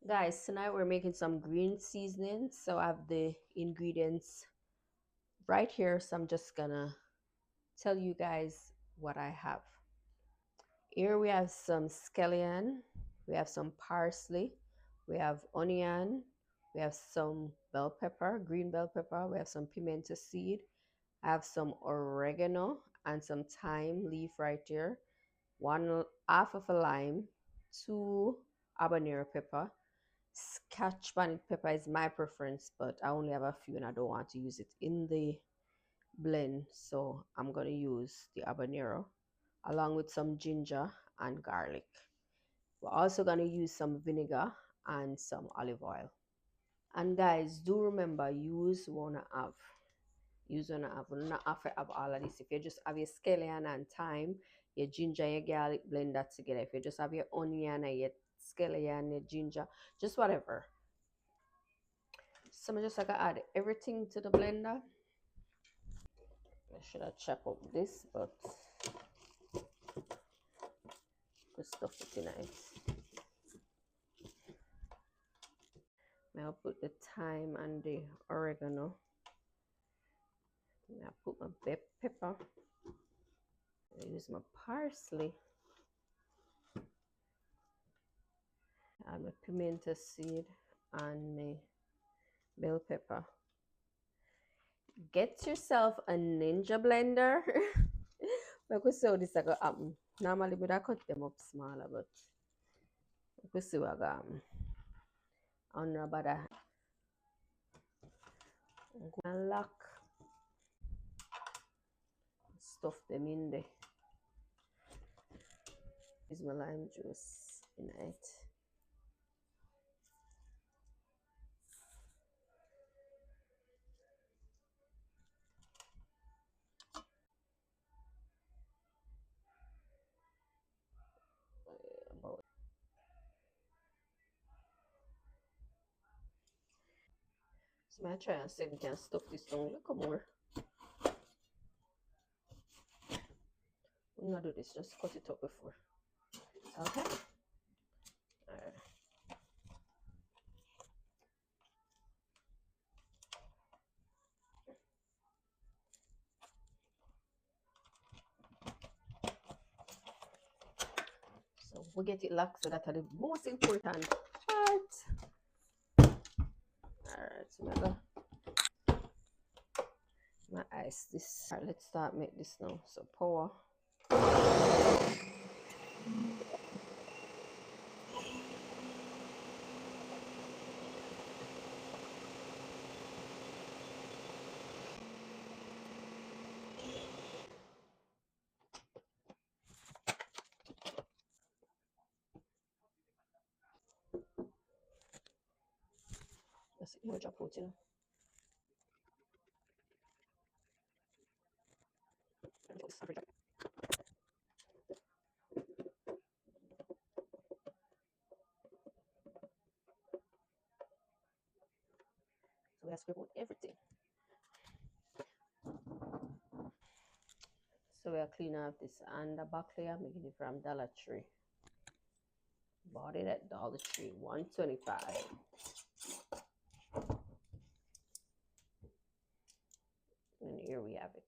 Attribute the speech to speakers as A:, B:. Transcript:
A: Guys, tonight we're making some green seasoning. So I have the ingredients right here. So I'm just gonna tell you guys what I have. Here we have some scallion, we have some parsley, we have onion, we have some bell pepper, green bell pepper, we have some pimento seed, I have some oregano and some thyme leaf right here, one half of a lime, two habanero pepper. Scotch bonnet pepper is my preference, but I only have a few and I don't want to use it in the blend, so I'm going to use the habanero along with some ginger and garlic. We're also going to use some vinegar and some olive oil. And guys, do remember, use wanna have, not have to have all of this. If you just have your scallion and thyme, your ginger, your garlic, blend that together. If you just have your onion and your scallion, your ginger, just whatever. So I'm just like add everything to the blender. I should have chopped up this, but just stuff it in it. I'll put the thyme and the oregano. I'll put my pepper. I use my parsley. Add my pimento seed and my bell pepper. Get yourself a ninja blender. I could see how this is going to happen. Normally, would I cut them up smaller, but I could see what I don't know about that. And lock. Stuff them in there. Use my lime juice in it. So I try and see if we can stuff this down a little more. We're gonna do this, just cut it up before. Okay. Alright. So we get it locked, so that's the most important part. Alright, so I'm gonna my ice this. Alright, let's start make this now. So pour. That's it, drop out, So we have to scrape out everything. So we are cleaning up this under buckley. I'm making it from Dollar Tree. Bought it at Dollar Tree, $1.25. And here we have it.